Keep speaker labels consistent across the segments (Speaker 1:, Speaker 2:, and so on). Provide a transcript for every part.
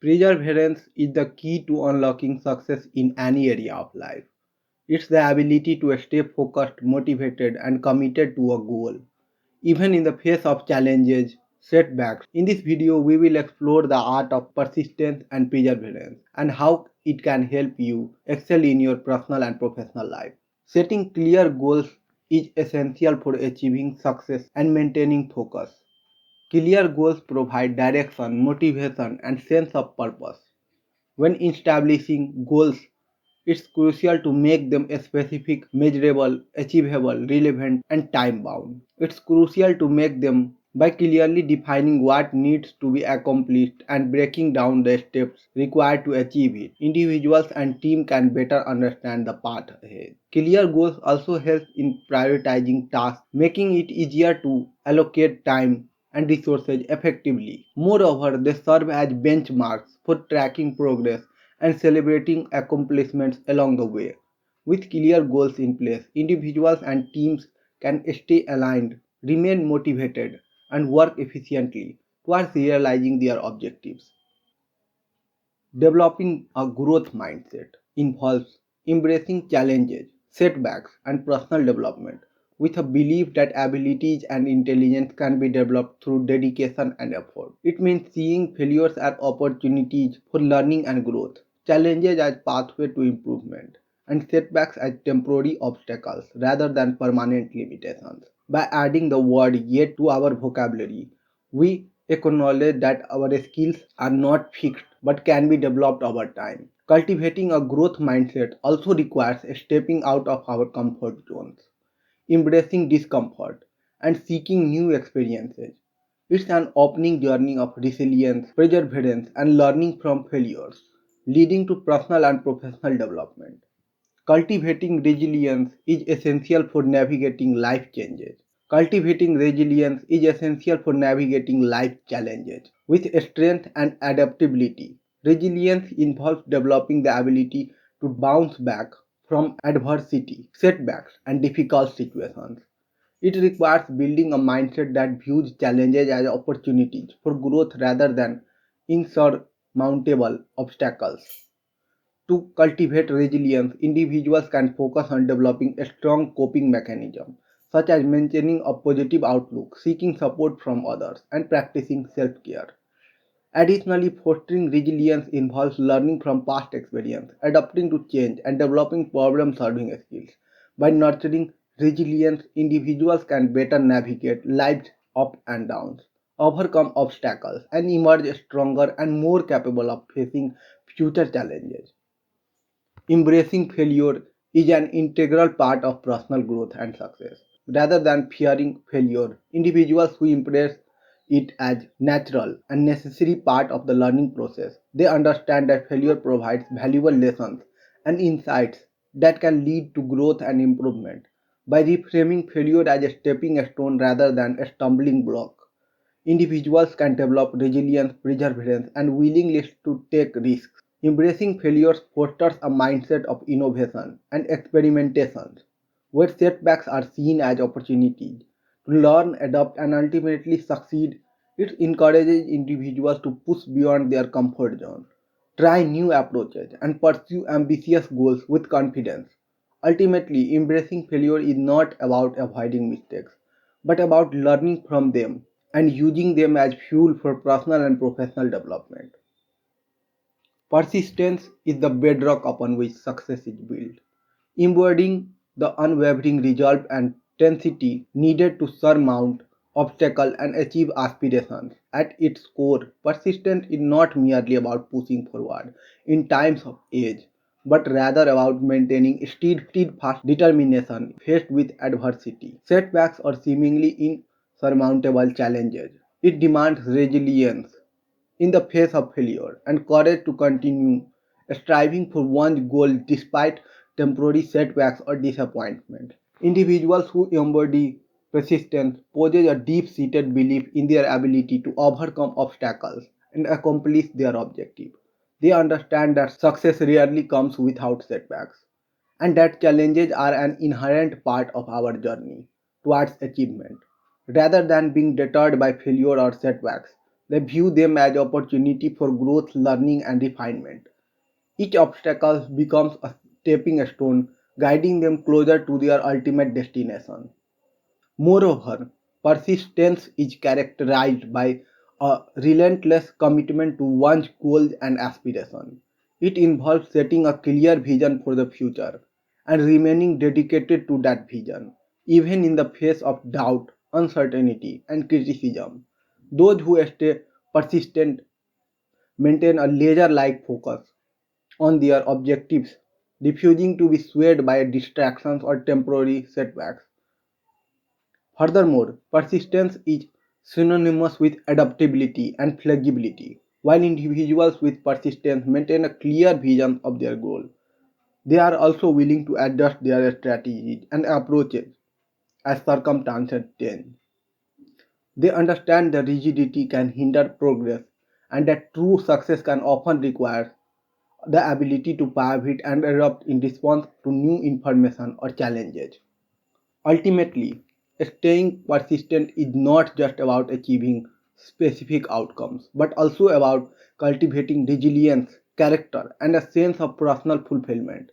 Speaker 1: Perseverance is the key to unlocking success in any area of life. It's the ability to stay focused, motivated, and committed to a goal, even in the face of challenges, setbacks. In this video, we will explore the art of persistence and perseverance and how it can help you excel in your personal and professional life. Setting clear goals is essential for achieving success and maintaining focus. Clear goals provide direction, motivation, and sense of purpose. When establishing goals, it's crucial to make them specific, measurable, achievable, relevant, and time bound. It's crucial to make them by clearly defining what needs to be accomplished and breaking down the steps required to achieve it. Individuals and teams can better understand the path ahead. Clear goals also help in prioritizing tasks, making it easier to allocate time and resources effectively. Moreover, they serve as benchmarks for tracking progress and celebrating accomplishments along the way. With clear goals in place, individuals and teams can stay aligned, remain motivated, and work efficiently towards realizing their objectives. Developing a growth mindset involves embracing challenges, setbacks, and personal development with a belief that abilities and intelligence can be developed through dedication and effort. It means seeing failures as opportunities for learning and growth, challenges as pathway to improvement, and setbacks as temporary obstacles rather than permanent limitations. By adding the word yet to our vocabulary, we acknowledge that our skills are not fixed but can be developed over time. Cultivating a growth mindset also requires stepping out of our comfort zones, embracing discomfort, and seeking new experiences. It's an opening journey of resilience, perseverance, and learning from failures, leading to personal and professional development. Cultivating resilience is essential for navigating life changes. Cultivating resilience is essential for navigating life challenges with strength and adaptability. Resilience involves developing the ability to bounce back from adversity, setbacks, and difficult situations. It requires building a mindset that views challenges as opportunities for growth rather than insurmountable obstacles. To cultivate resilience, individuals can focus on developing a strong coping mechanism, such as maintaining a positive outlook, seeking support from others, and practicing self care. Additionally, fostering resilience involves learning from past experience, adapting to change, and developing problem solving skills. By nurturing resilience, individuals can better navigate life's ups and downs, overcome obstacles, and emerge stronger and more capable of facing future challenges. Embracing failure is an integral part of personal growth and success. Rather than fearing failure, individuals who embrace it as natural and necessary part of the learning process, they understand that failure provides valuable lessons and insights that can lead to growth and improvement. By reframing failure as a stepping stone rather than a stumbling block, individuals can develop resilience, perseverance, and willingness to take risks. Embracing failures fosters a mindset of innovation and experimentation, where setbacks are seen as opportunities to learn, adapt, and ultimately succeed. It encourages individuals to push beyond their comfort zone, try new approaches, and pursue ambitious goals with confidence. Ultimately, embracing failure is not about avoiding mistakes, but about learning from them and using them as fuel for personal and professional development. Persistence is the bedrock upon which success is built, embodying the unwavering resolve and tenacity needed to surmount obstacles and achieve aspirations. At its core, persistence is not merely about pushing forward in times of age, but rather about maintaining steadfast determination faced with adversity, setbacks, or seemingly insurmountable challenges. It demands resilience in the face of failure and courage to continue striving for one's goal despite temporary setbacks or disappointment. Individuals who embody persistence possess a deep seated belief in their ability to overcome obstacles and accomplish their objective. They understand that success rarely comes without setbacks and that challenges are an inherent part of our journey towards achievement. Rather than being deterred by failure or setbacks, They view them as opportunity for growth, learning, and refinement. Each obstacle becomes a stepping stone, guiding them closer to their ultimate destination. Moreover, persistence is characterized by a relentless commitment to one's goals and aspirations. It involves setting a clear vision for the future and remaining dedicated to that vision, even in the face of doubt, uncertainty, and criticism. Those who stay persistent maintain a laser like focus on their objectives, refusing to be swayed by distractions or temporary setbacks. Furthermore, persistence is synonymous with adaptability and flexibility. While individuals with persistence maintain a clear vision of their goal, they are also willing to adjust their strategies and approaches as circumstances change. They understand that rigidity can hinder progress and that true success can often require the ability to pivot and adapt in response to new information or challenges. Ultimately, staying persistent is not just about achieving specific outcomes, but also about cultivating resilience, character, and a sense of personal fulfillment.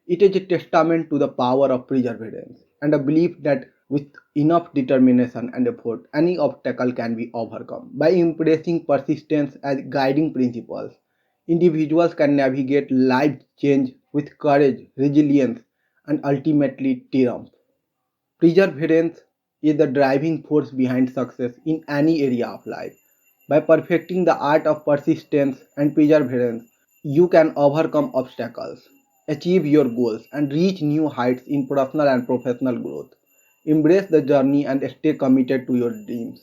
Speaker 1: It is a testament to the power of perseverance and a belief that with enough determination and effort, any obstacle can be overcome. By embracing persistence as guiding principles, individuals can navigate life change with courage, resilience, and ultimately triumph. Perseverance is the driving force behind success in any area of life. By perfecting the art of persistence and perseverance, you can overcome obstacles, achieve your goals, and reach new heights in personal and professional growth. Embrace the journey and stay committed to your dreams.